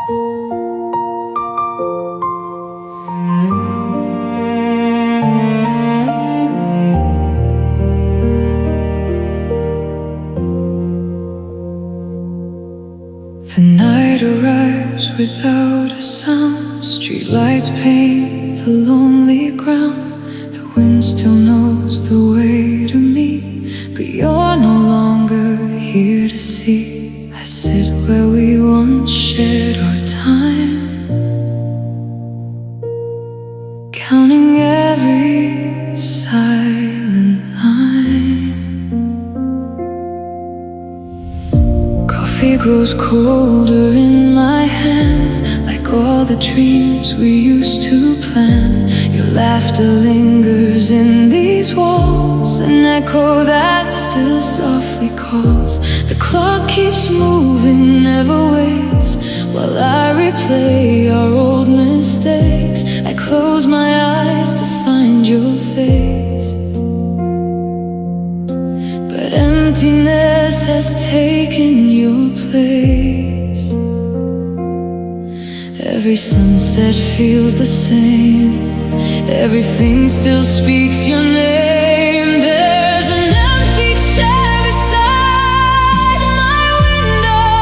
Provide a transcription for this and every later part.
The night arrives without a sound. Streetlights paint the lonely ground. The wind still knows the way to me, but you're no longer here to see. I sit where we once shared our time, counting every silent line. Coffee grows colder in my hands, like all the dreams we used to plan. Your laughter lingers in these walls, an echo that still softly calls. The clock keeps moving, never waits, while I replay our old mistakes. I close my eyes to find your face, but emptiness has taken your place. Every sunset feels the same, everything still speaks your name. There's an empty chair beside my window,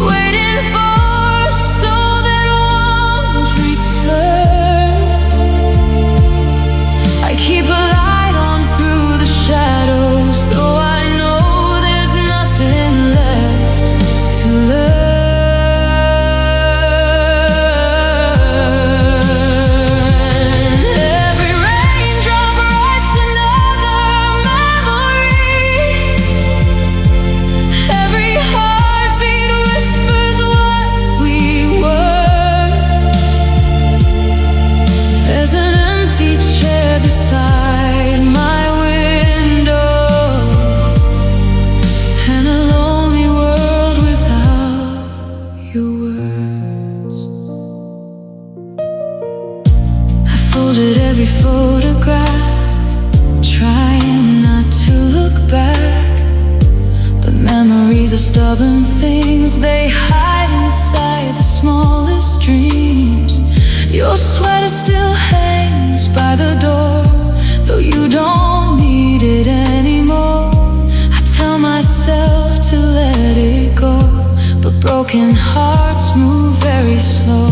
waiting for a soul that won't return. I keep a light on through the shadows, though I know there's nothing left to learn. Every photograph, trying not to look back, but memories are stubborn things. They hide inside the smallest dreams. Your sweater still hangs by the door, though you don't need it anymore. I tell myself to let it go, but broken hearts move very slow.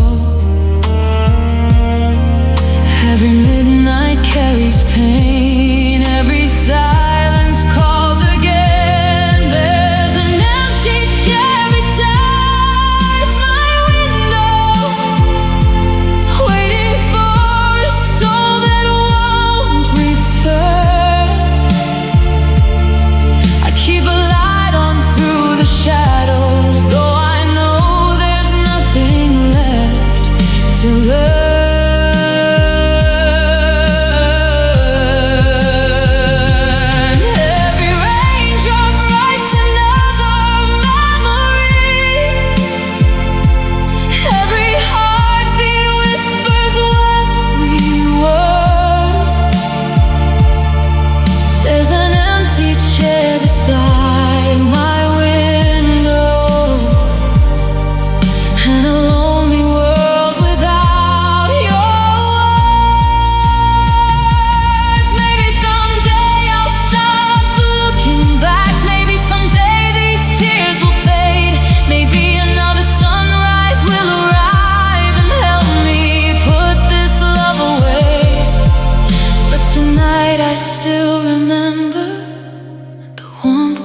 Every midnight carries pain, every silence calls again. There's an empty chair beside my window, waiting for a soul that won't return. I keep a light on through the shadows, though I know there's nothing left to learn.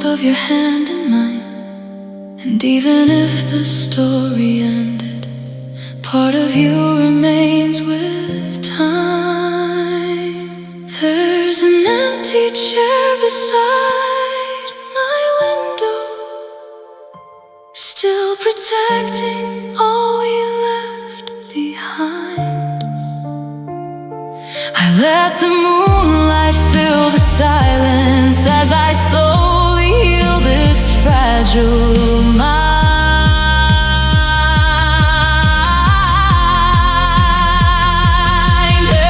Of your hand in mine, and even if the story ended, part of you remains with time. There's an empty chair beside my window, still protecting all we left behind. I let the moonlight fill the silence as I slowly heal this fragile mind.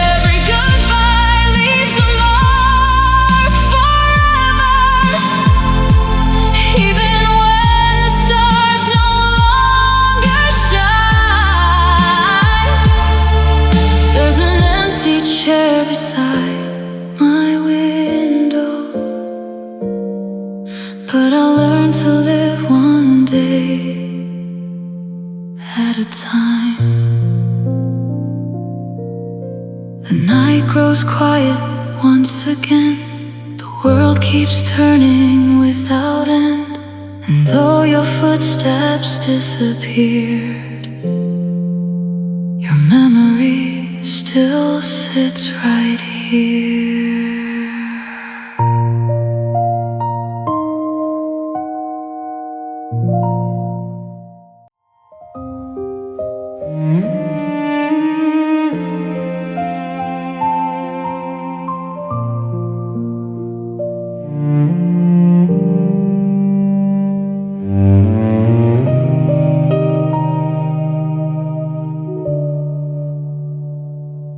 Every goodbye leaves a mark forever, even when the stars no chair beside my window, but I'll learn to live one day at a time. The night grows quiet once again. The world keeps turning without end. And though your footsteps disappeared, your memory still sits right here.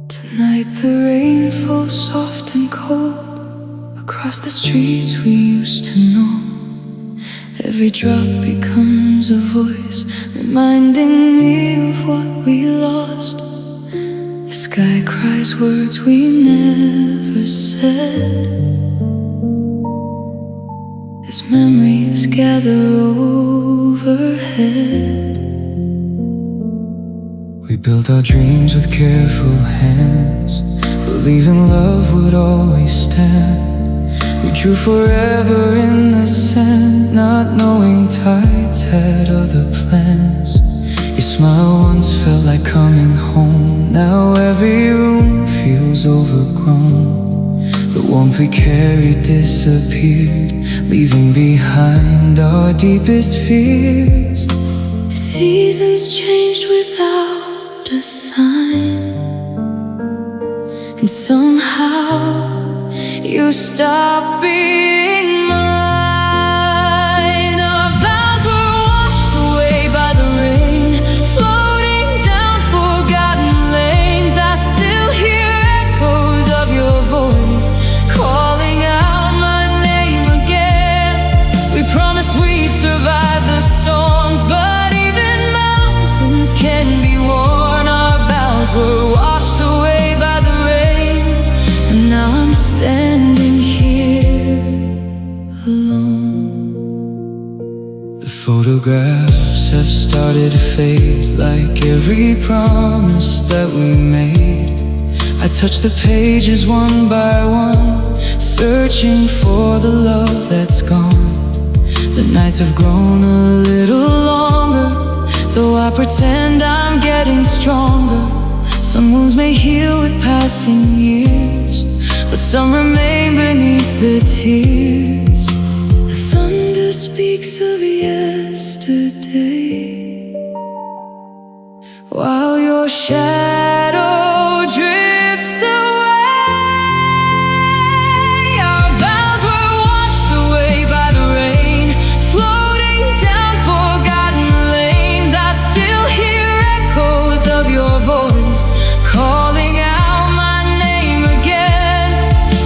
Tonight the rain falls soft and cold across the streets we used to know. Every drop becomes a voice reminding me of what we lost. The sky cries words we never said as memories gather overhead. We built our dreams with careful hands, believing love would always stand. We drew forever in the sand, not knowing tides had other plans. Your smile once felt like coming home. Now every room feels overgrown. The warmth we carried disappeared, leaving behind our deepest fears. Seasons changed without a sign, and somehow you stopped being mine. Our vows were washed away by the rain, floating down forgotten lanes. I still hear echoes of your voice calling out my name again. We promised we'd survive the storms, but even mountains can be worn. Our vows were washed away by the rain, and now I'm standing here alone. The photographs have started to fade, like every promise that we made. I touch the pages one by one, searching for the love that's gone. The nights have grown a little longer, though I pretend I'm getting stronger. Some wounds may heal with passing years, but some remain beneath the tears. The thunder speaks of yesterday, while your shadow drifts away. Our vows were washed away by the rain, floating down forgotten lanes. I still hear echoes of your voice calling out my name again.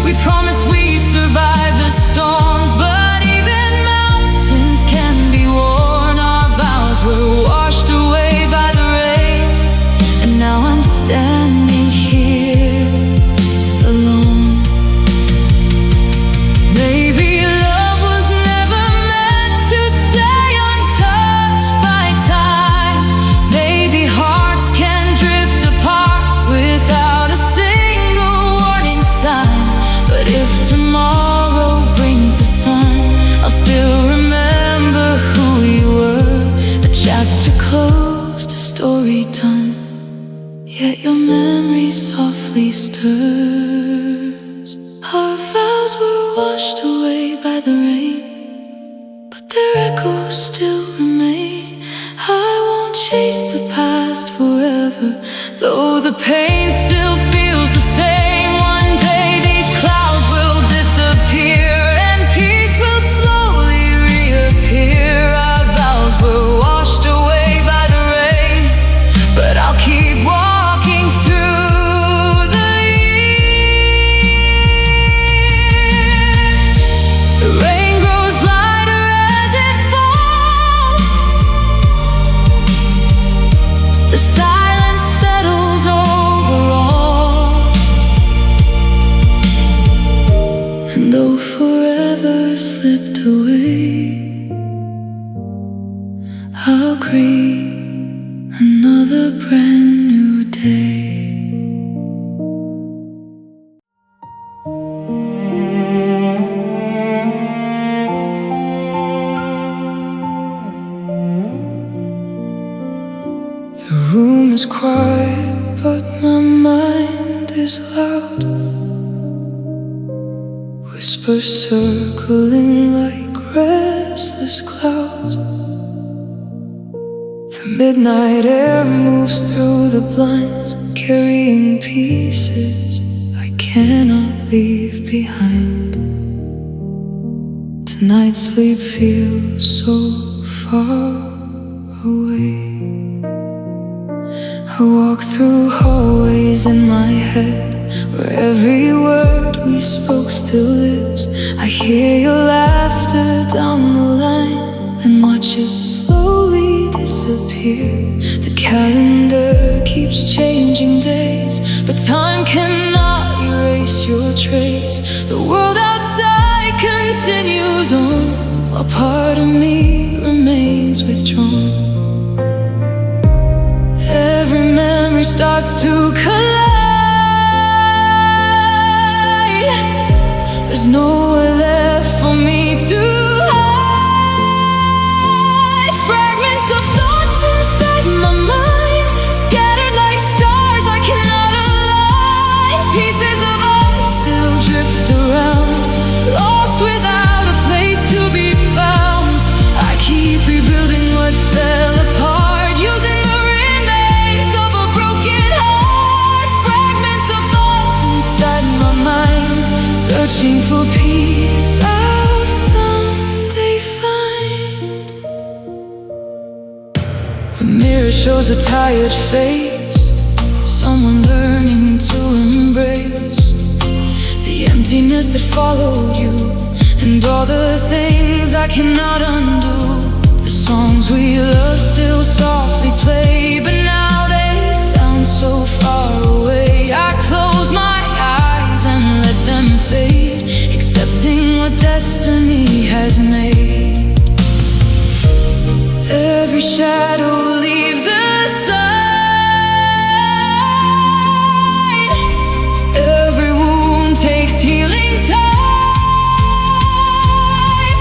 We promised we'd survive the storms, but even mountains can be worn. Our vows were washed away by the rain, and now I'm standing here alone. Maybe love was never meant to stay untouched by time. Maybe hearts can drift apart without a single warning sign. But if tomorrow brings the sun, I'll still remember who we were. A chapter closed, a story done, yet your memory softly stirs. Our vows were washed away by the rain, but their echoes still remain. I won't chase the past forever, though the pain still feels the same. One day these clouds will disappear, and peace will slowly reappear. Our vows were washed away by the rain, but I'll keep walking through the years. The rain grows lighter as it falls. The silence settles over all. I'll greet another brand new day. The room is quiet, but my mind is loud. Whispers circling like restless clouds. The midnight air moves through the blinds, carrying pieces I cannot leave behind. Tonight's sleep feels so far away. I walk through hallways in my head, where every word we spoke still lives. I hear your laughter down the line, then watch it slowly disappear. The calendar keeps changing days, but time cannot erase your trace. The world outside continues on, while part of me remains withdrawn. Every memory starts to collide. There's nowhere left for me to hide. Fragments of thoughts inside my mind, scattered like stars I cannot align. Pieces of us still drift around, lost without a place to be found. I keep rebuilding what fell apart, using the remains of a broken heart. Fragments of thoughts inside my mind, searching for peace I'll someday find. The mirror shows a tired face, someone learning to embrace the emptiness that followed you, and all the things I cannot undo. The songs we love still softly play, but now they sound so far away. I close my eyes and let them fade, accepting what destiny has made. Every shadow leaves a sign, every wound takes healing time.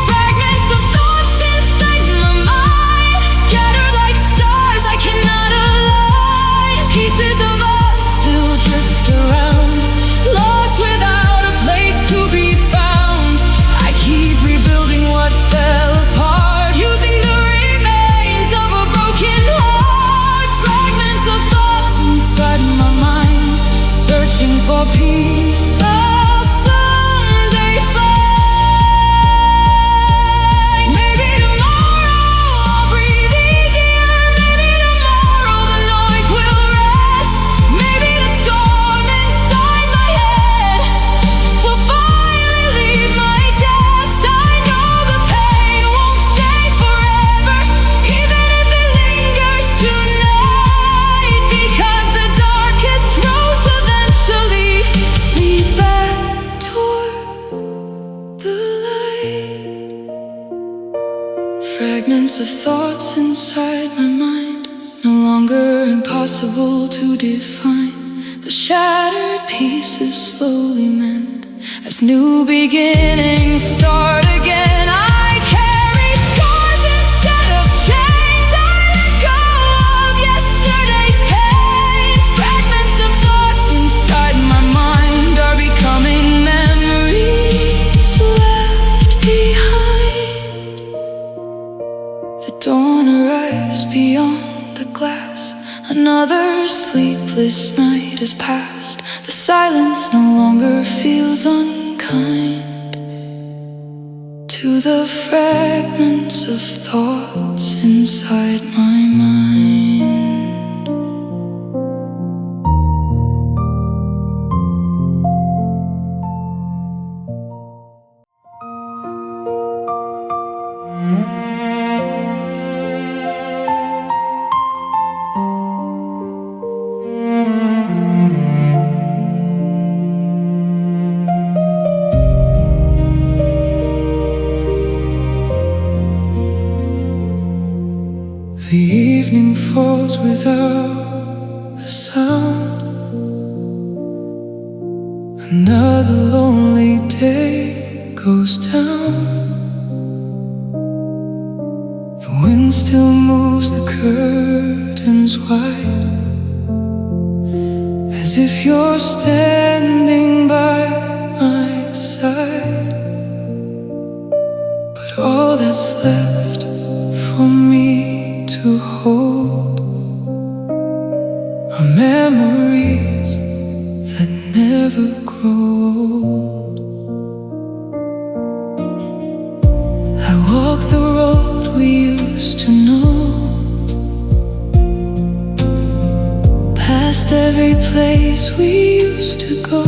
Fragments of thoughts inside my mind, scattered like stars I cannot align. Pieces of us still drift around, lost without a place to be found. I keep rebuilding what fell apart, using the remains of a broken heart. Fragments of thoughts inside my mind, searching for peace I'll someday find. Maybe tomorrow I'll breathe easier. Maybe tomorrow the noise will rest. Maybe the storm inside my head will finally leave my chest. I know the pain won't stay forever, even if it lingers tonight, because the darkest roads eventually lead back toward the light. Fragments of thoughts inside my mind, no longer impossible to define. The shattered pieces slowly mend as new beginnings start again. I carry scars instead of chains. I let go of yesterday's pain. Fragments of thoughts inside my mind are becoming memories left behind. The dawn arrives beyond the glass, another sleepless night has passed. The silence no longer feels unkind to the fragments of thoughts inside my mind. The evening falls without a sound. Another lonely day goes down. The wind still moves the curtains wide, as if you're standing by my side. But all that's left for me to hold are memories that never grow old. I walk the road we used to know, past every place we used to go.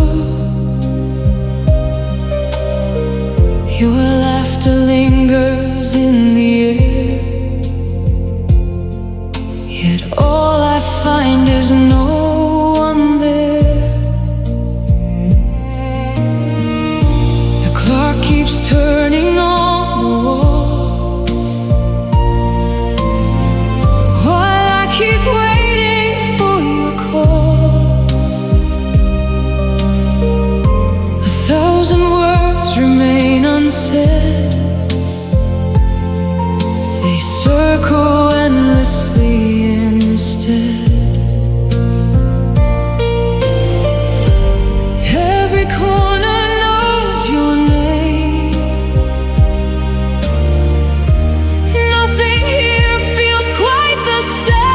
Your laughter lingers in the air, yet all I find is no one there. The clock keeps turning on the wall, while I keep waiting for your call. 1,000 words remain unsaid, they circle endlessly instead. Every corner knows your name, nothing here feels quite the same.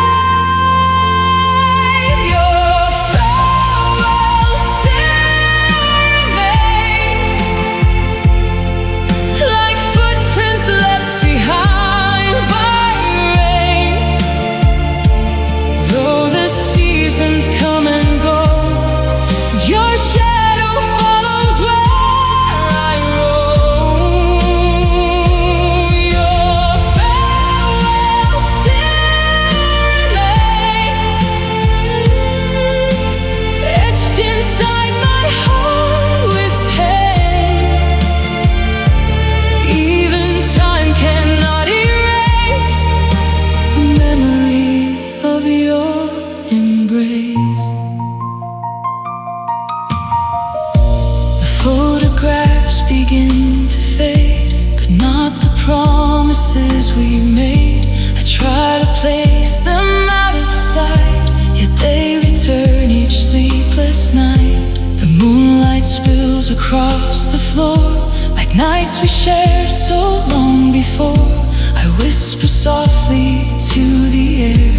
Your farewell still remains, like footprints left behind by rain. Though the seasons come and go, your shadow follows where I roam. Your farewell still remains, etched inside my heart with pain. Even time cannot erase the memory of your embrace. The photographs begin to fade, but not the promises we made. I try to place them out of sight, yet they return each sleepless night. The moonlight spills across the floor, like nights we shared so long before. I whisper softly to the air,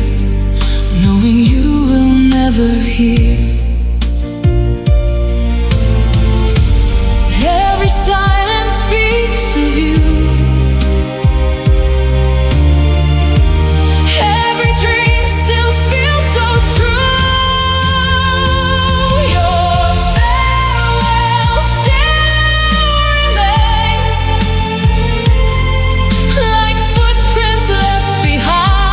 knowing you will never hear. Every silence speaks of you, every dream still feels so true. Your farewell still remains, like footprints left behind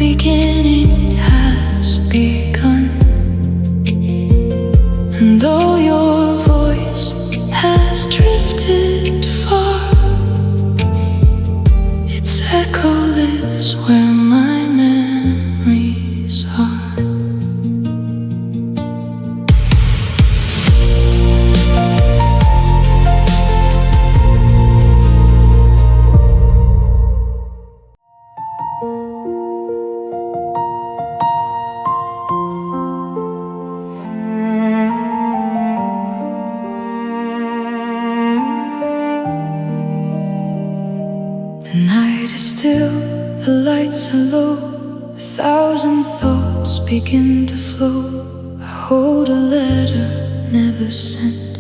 beginning has begun. And though your voice has drifted far, its echo lives where my memories are. The night is still, the lights are low, 1,000 thoughts begin to flow. I hold a letter never sent,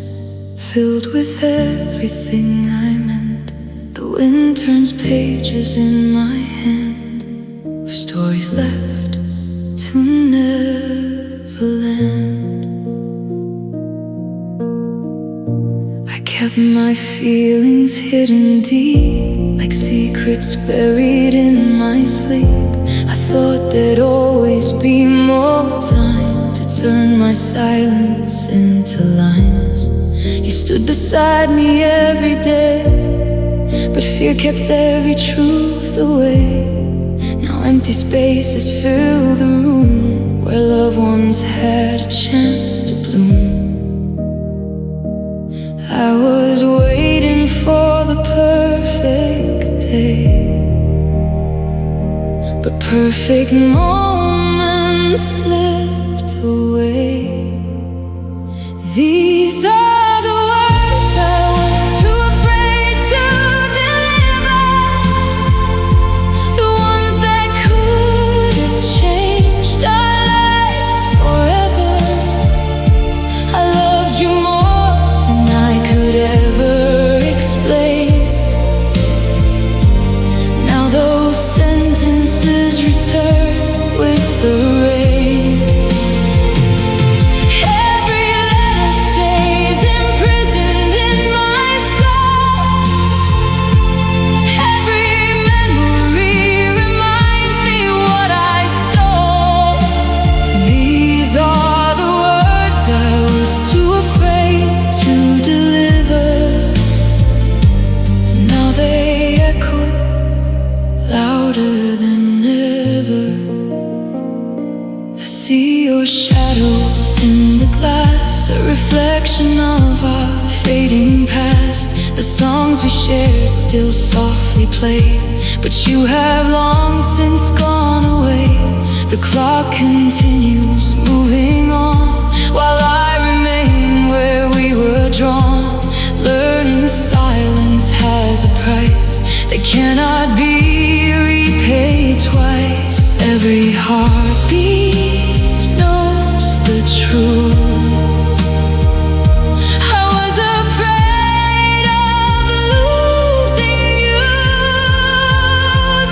filled with everything I meant. The wind turns pages in my hand, of stories left to never land. I kept my feelings hidden deep, like secrets buried in my sleep. I thought there'd always be more time to turn my silence into lines. You stood beside me every day, but fear kept every truth away. Now empty spaces fill the room where loved ones had a chance to bloom. I was waiting for the perfect day, but perfect moments slipped away. These are the words I was too afraid to deliver, the ones that could have changed our lives forever. I loved you more than I could ever explain. Now those sentences return with the rain. Every letter stays imprisoned in my soul. Every memory reminds me what I stole. These are the words I was too afraid to deliver. Now they echo louder than ever. I see your shadow in the glass, a reflection of our fading past. The songs we shared still softly play, but you have long since gone away. The clock continues moving on, while I remain where we were drawn. Learning silence has a price that cannot be repaid twice. Every heartbeat knows the truth. I was afraid of losing you.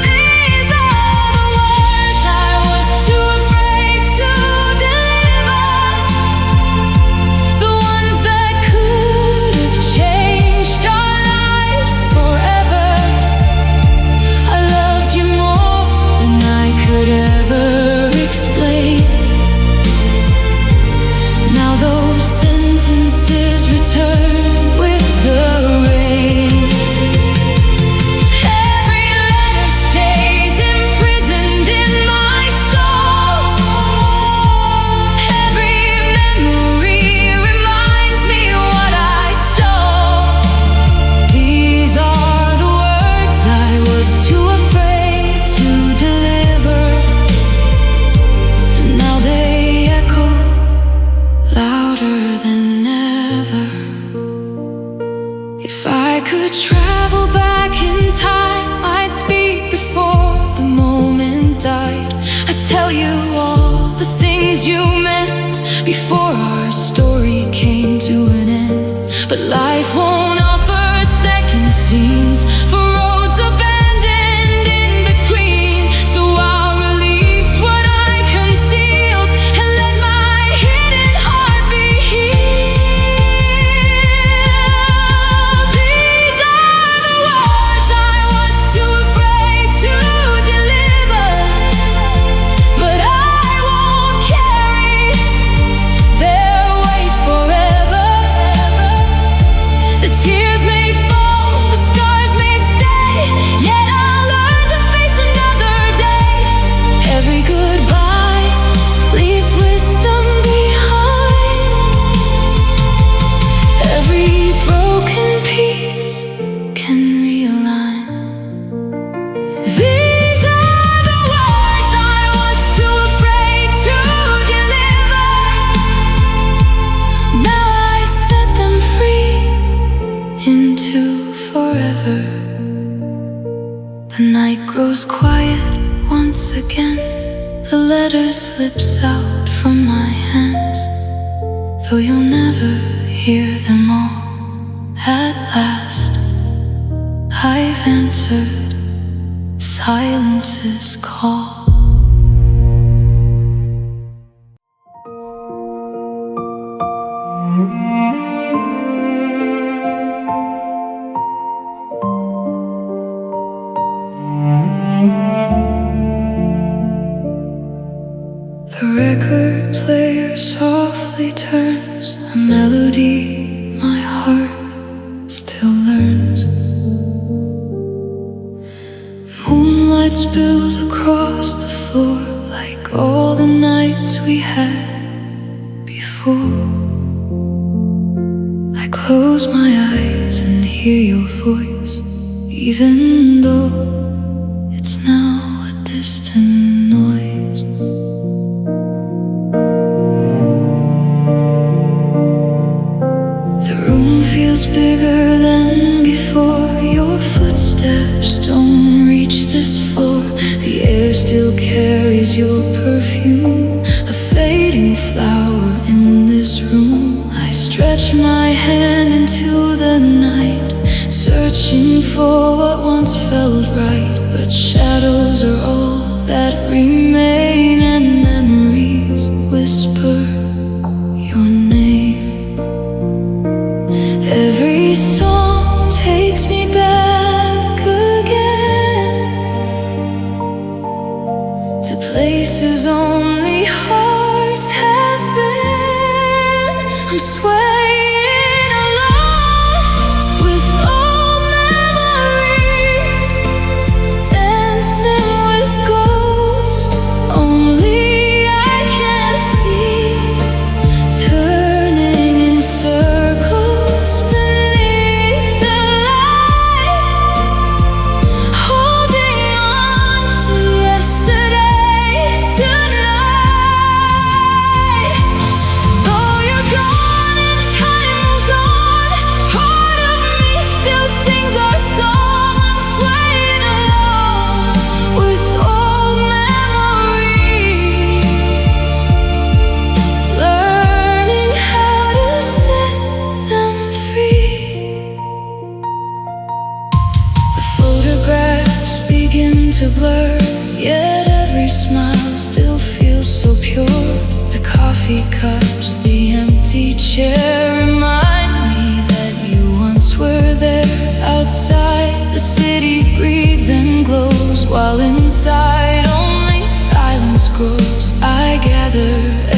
These are the words I was too afraid to deliver, the ones that could have changed our lives forever. I loved you more than I could ever explain. Now those sentences return with the rain. Every letter stays imprisoned in my soul. Every memory reminds me what I stole. These are the words I was too afraid to deliver, and now they echo louder than ever. If I could travel back in time, I'd speak before the moment died. I'd tell you all the things you meant before our story came to an end. But life won't offer second scenes for roads abandoned in between. So I'll release what I concealed and let my hidden heart be healed. These are the words I was too afraid to deliver, again. The letter slips out from my hands, though you'll never hear them all. At last, I've answered silence's call. The record player softly turns a melody my heart still learns. Moonlight spills across the floor like all the nights we had before. I close my eyes and hear your voice, even though it's now a distant noise. The room feels bigger than before. Your footsteps don't reach this floor. The air still carries your perfume, a fading flower in this room. I stretch my hand into the night, searching for what once felt right. But shadows are all that remain, and memories whisper your name. Every song takes me back again to places only hearts have been. I'm swaying along with old memories, dancing with ghosts only I can see, turning in circles beneath the light, holding on to yesterday tonight. Though you're gone and time moves on, part of me still sings our song. I'm swaying along with old memories, learning how to set them free. The photographs begin to blur, yet every smile still feels so pure. The coffee cups, the empty chair remind me that you once were there. Outside, the city breathes and glows, while inside only silence grows. I gather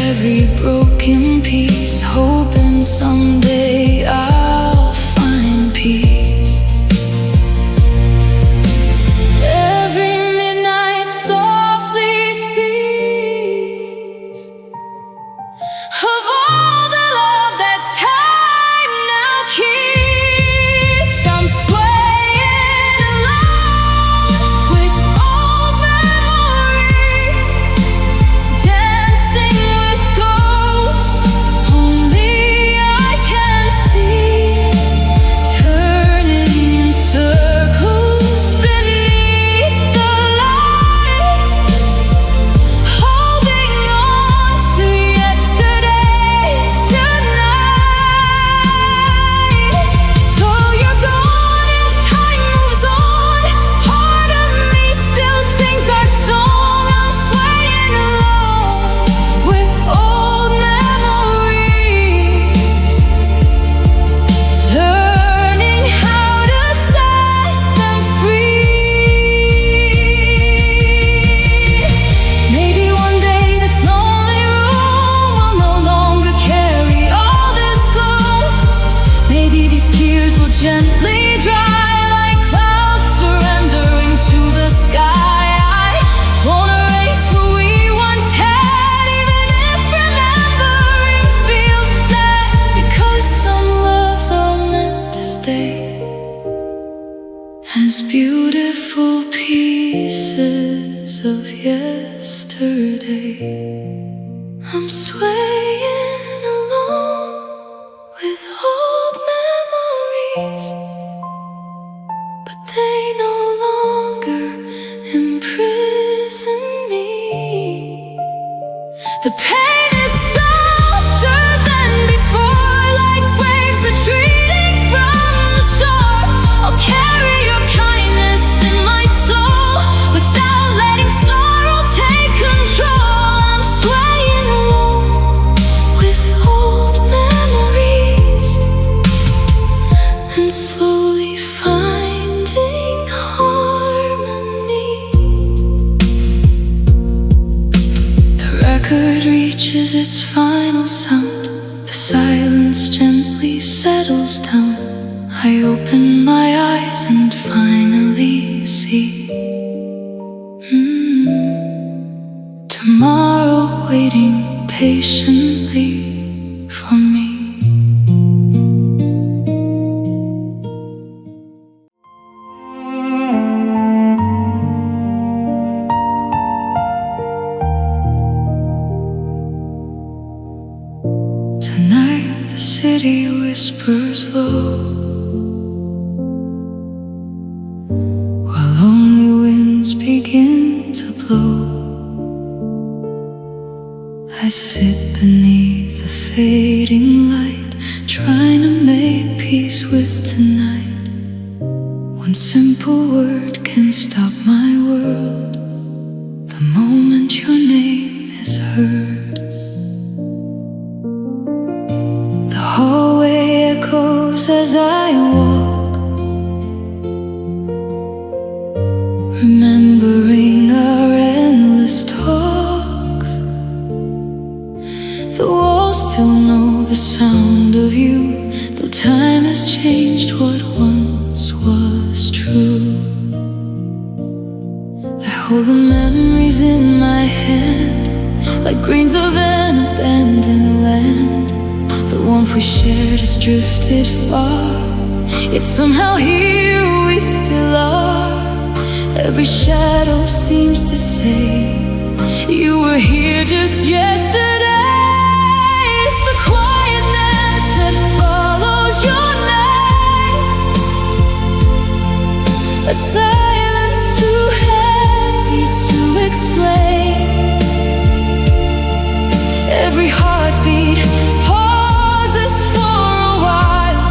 every broken piece, hoping someday I'll find peace. Every midnight softly speaks of all the love that time now keeps. I'm swaying along with old memories, dancing with ghosts only I can see, turning in circles beneath the light, holding on to yesterday tonight. Though you're gone and time moves on, part of me still sings our song. I'm swaying along with old memories, learning how to set them free. Maybe one day this lonely room will no longer carry all this gloom. Maybe these tears will gently dry like clouds surrendering to the sky. I won't erase who we once had, even if remembering feels sad, because some loves are meant to stay as beautiful pieces of yesterday. I'm swaying along with old memories, but they no longer imprison me. The pain is softer than before, like waves retreating from the shore. I'll carry your kindness in my soul without letting sorrow take control. I'm swaying alone with old memories and slowly finding harmony. The record reaches its final sound. The silence gently settles down. I open my eyes and finally see tomorrow waiting patiently for me. Tonight the city whispers low, while only winds begin to blow. I sit beneath the fading light, trying to make peace with tonight. One simple word can stop my world, the moment your name is heard. The hallway echoes as I walk, remembering our endless talks. The walls still know the sound of you, though time has changed what once was true. I hold the memories in my hand, like grains of an abandoned land. The warmth we shared has drifted far, yet somehow here we still are. Every shadow seems to say you were here just yesterday. It's the quietness that follows your name, a silence too heavy to explain. Every heartbeat pauses for a while,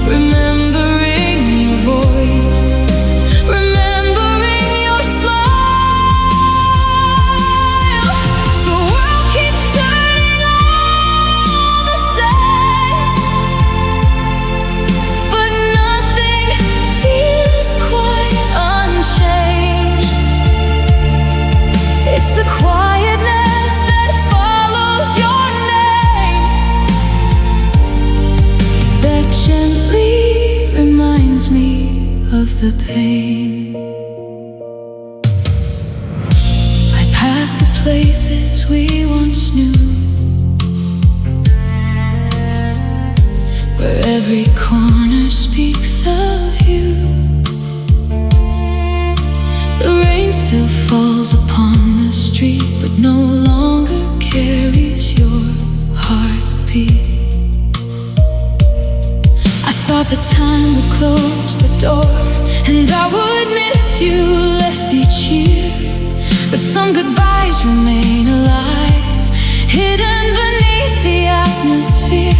remembering your voice, remembering your smile. The world keeps turning all the same, but nothing feels quite unchanged. It's the quietness that follows your name, that gently reminds me of the pain. I pass the places we once knew, where every corner speaks of you. The rain still falls upon the street, but no longer carries your heartbeat. I thought the time would close the door and I would miss you less each year, but some goodbyes remain alive, hidden beneath the atmosphere.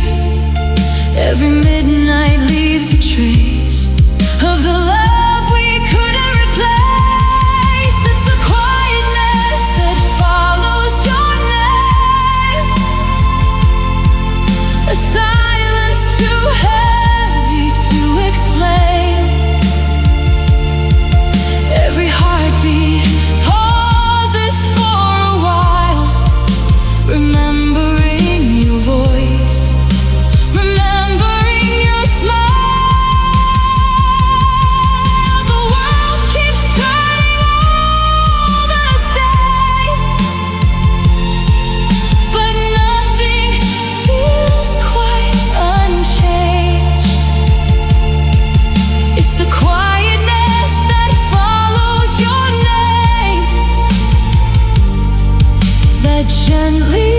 Every midnight leaves a trace of the love we couldn't replace. It's the quietness that follows your name, a silence too heavy to explain. Every heartbeat pauses for a while, remembering your voice, remembering your smile. The world keeps turning all the same, but nothing feels quite unchanged. It's the quietness that follows your name, that gently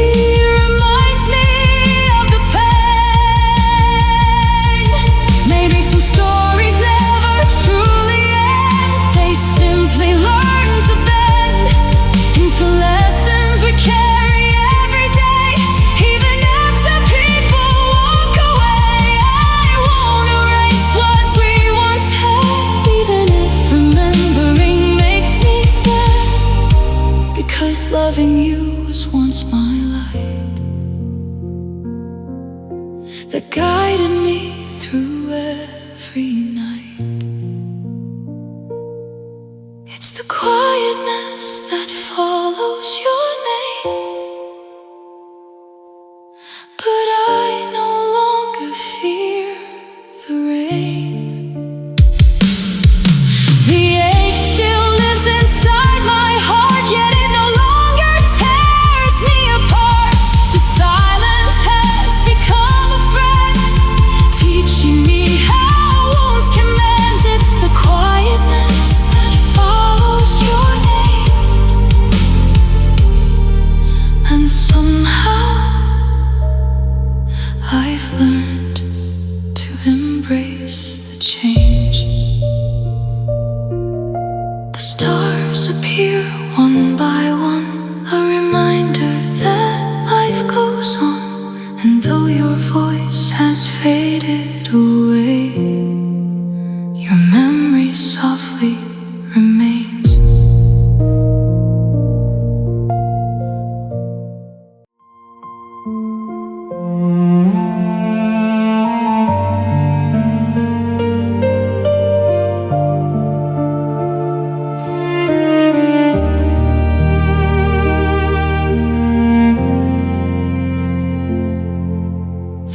reminds me of the pain. Maybe some stories never truly end, they simply learn to bend into lessons we carry loving you was once my light that guided me through every night. It's the quietness that follows your name, but I no longer fear the rain. The ache still lives inside my heart, yet it no longer tears me apart. The silence has become a friend, teaching me how wounds can mend. It's the quietness that follows your name, and somehow I've learned to embrace the change. The stars appear one by one, a reminder that life goes on. And though your voice has faded away, your memory softly remains.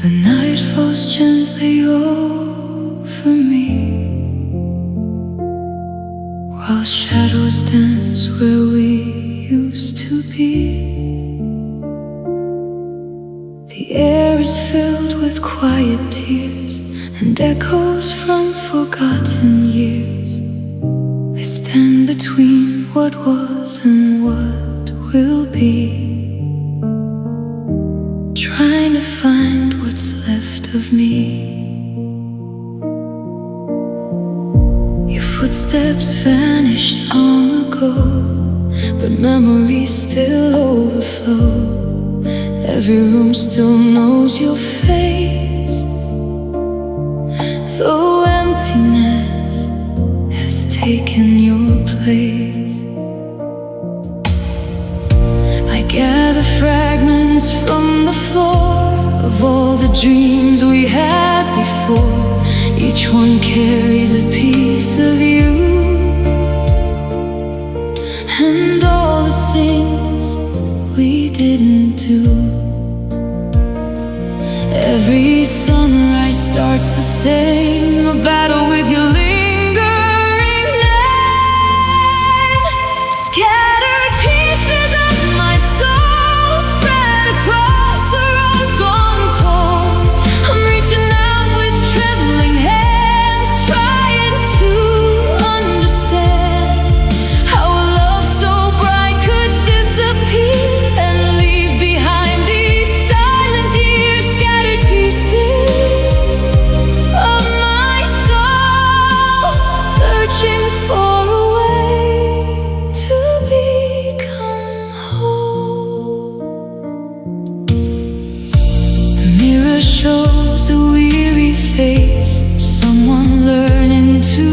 The night falls gently over me, while shadows dance where we used to be. The air is filled with quiet tears and echoes from forgotten years. I stand between what was and what will be, trying to find what's left of me. Your footsteps vanished long ago, but memories still overflow. Every room still knows your face, though emptiness has taken your place. I gather fragments from the floor of all the dreams we had before. Each one carries a piece of you, and all the things we didn't do. Every sunrise starts the same, a battle with your lingering name. Scattered pieces of my soul spread across a road gone cold. I'm reaching out with trembling hands, trying to understand how a love so bright could disappear and leave behind these silent years. Scattered pieces of my soul, searching for a way to become whole. The mirror shows a weary face, someone learning to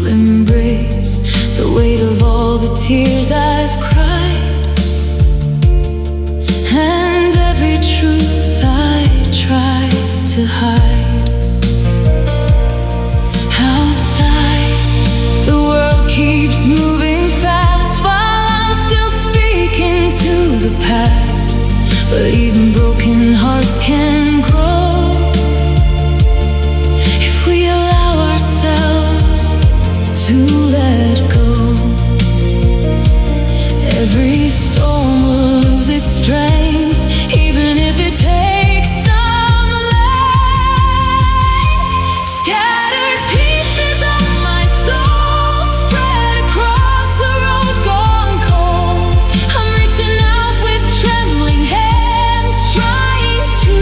embrace the weight of all the tears I've cried, and every truth I tried to hide. Outside, the world keeps moving fast while I'm still speaking to the past. But even broken hearts can grow if we allow ourselves to let go. Every storm will lose its strength, even if it takes some length. Scattered pieces of my soul spread across a road gone cold. I'm reaching out with trembling hands, trying to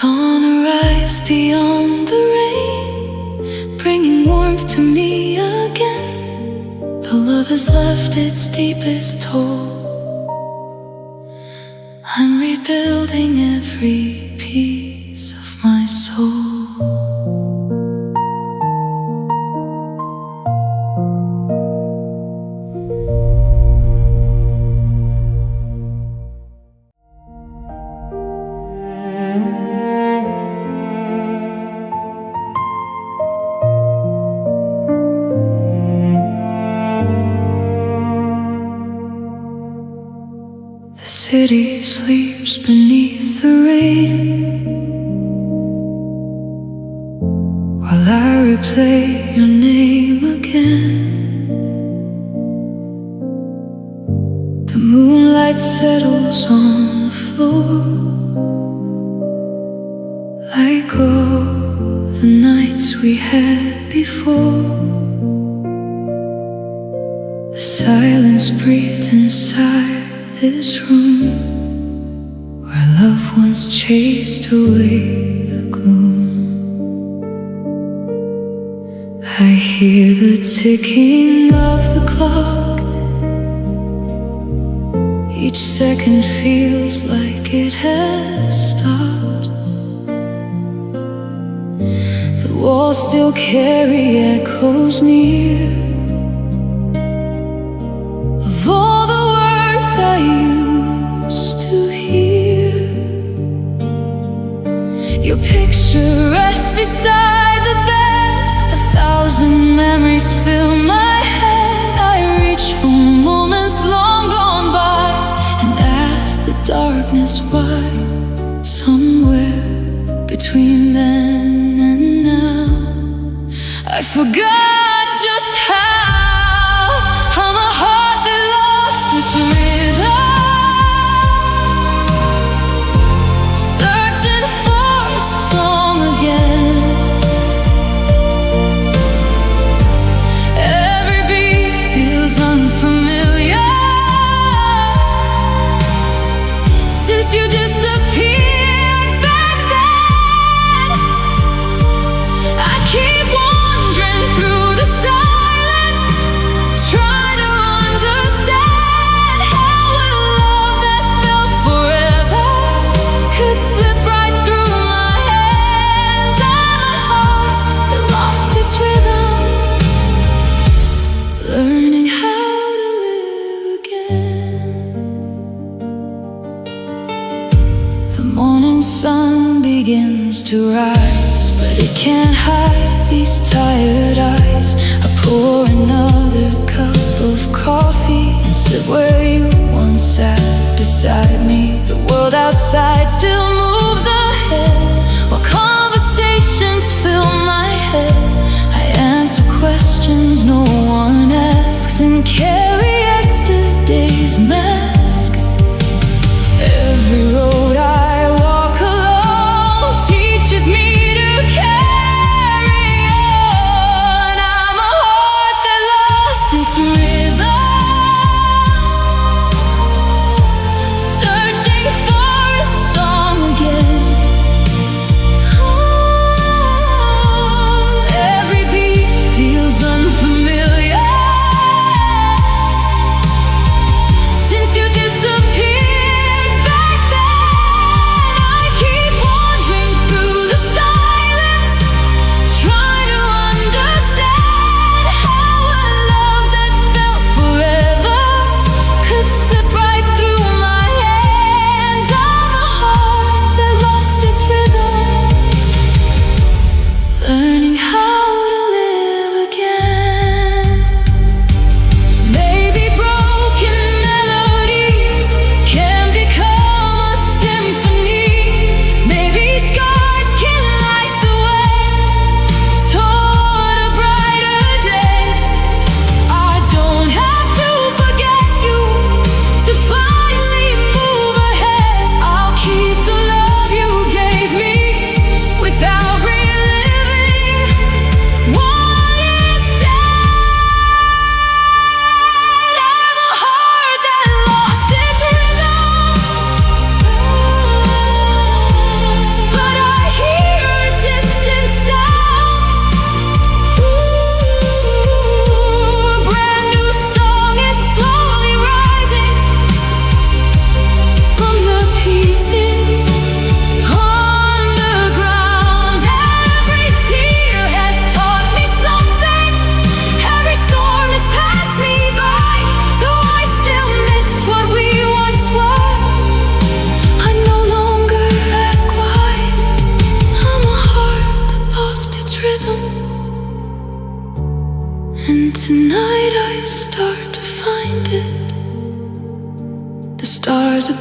Dawn arrives beyond the rain, bringing warmth to me again. Though love has left its deepest toll, I'm rebuilding every piece of my soul. The city sleeps beneath the rain, while I replay your name again. The moonlight settles on the floor, like all the nights we had before. The silence breathes inside this room, where love once chased away the gloom. I hear the ticking of the clock. Each second feels like it has stopped. The walls still carry echoes near of all the words I used to hear. Your picture rests beside the bed. 1,000 memories fill my head. I reach for moments long gone by and ask the darkness why. Somewhere between then and now, I forgot just how I'm a heart that lost its rhythm, searching for a song again. Every beat feels unfamiliar since you disappeared back then. I keep wandering through the silence, trying to understand how a love that felt forever could slip right through my hands. I'm a heart that lost its rhythm, learning how to live again. The morning sun begins to rise, but it can't hide these tired eyes. I pour another cup of coffee and sit where you once sat beside me. The world outside still moves ahead, while conversations fill my head. I answer questions no one asks and carry yesterday's mask. Every road I walk alone teaches me to carry on. I'm a heart that lost its rhythm, searching for a song again. Every beat feels unfamiliar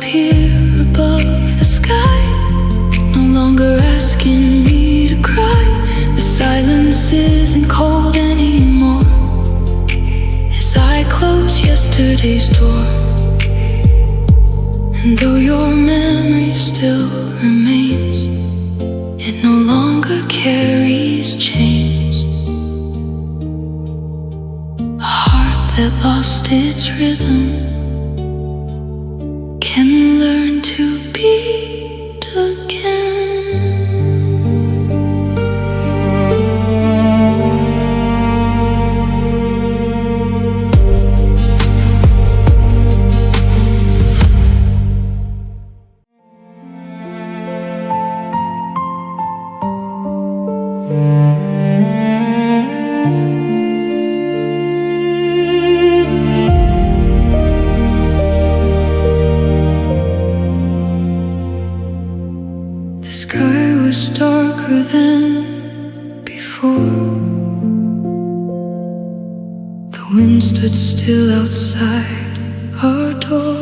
here above the sky, no longer asking me to cry. The silence isn't cold anymore as I close yesterday's door. And though your memory still remains, it no longer carries chains. A heart that lost its rhythm can learn to beat again. The sky was darker than before. The wind stood still outside our door.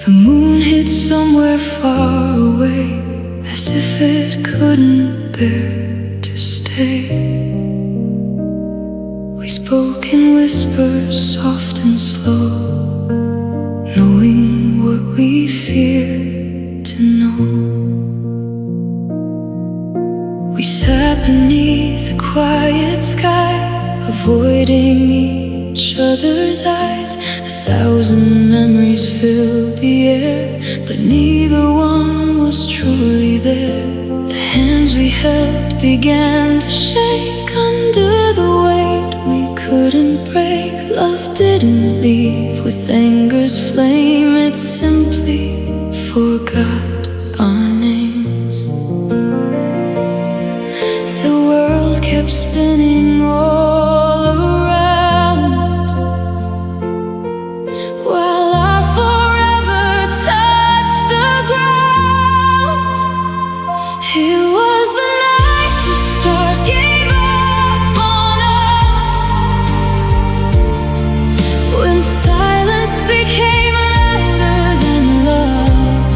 The moon hid somewhere far away, as if it couldn't bear to stay. We spoke in whispers, soft and slow, knowing what we feared to know. We sat beneath the quiet sky, avoiding each other's eyes. 1,000 memories filled the air, but neither one was truly there. The hands we held began to shake under the weight we couldn't break. Love didn't leave with anger's flame, it simply forgot our names. The world kept spinning all around, while our forever touched the ground. It was the night the stars gave up on us, when silence became louder than love.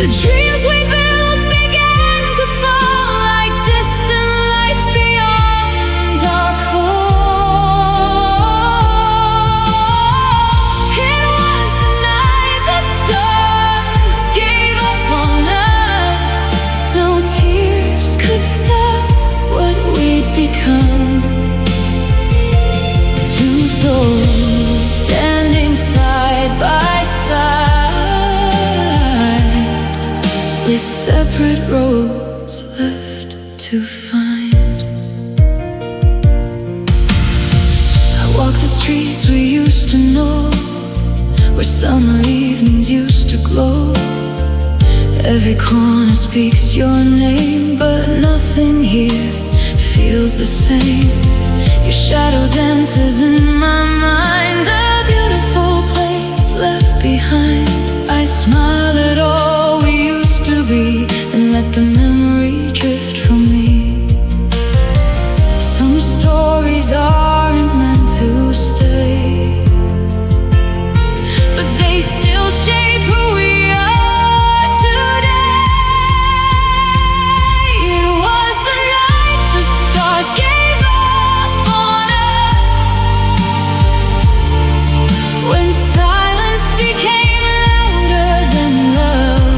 The dreams we built began to fall like distant lights beyond our call. It was the night the stars gave up on us. No tears could stop what we'd become. Two souls standing side by side, with separate roads left to find. I walk the streets we used to know, where summer evenings used to glow. Every corner speaks your name, but nothing here feels the same. Your shadow dances in my mind, a beautiful place left behind. I smile at all we used to be, and let the memory drift from me. Some stories aren't meant to stay, but they still shape who we are today. It was the night the stars gave up on us, when silence became louder than love.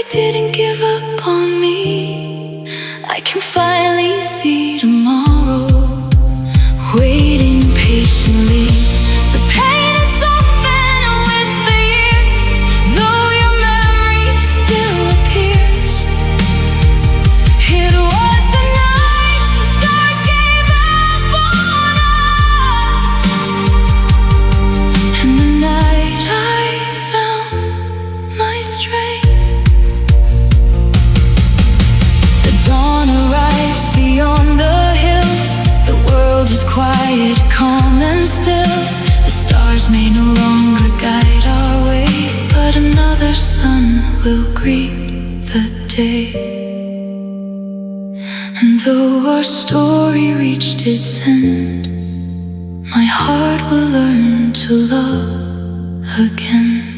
didn't give up on me. I can finally see tomorrow, waiting patiently. The pain is softened with the years, though your memory still appears. It was the night the stars gave up on us, and the night I found my strength. The dawn arrives beyond the hills. The world is quiet, calm and still. The stars may no longer guide our way, but another sun will greet the day. And though our story reached its end, my heart will learn to love again.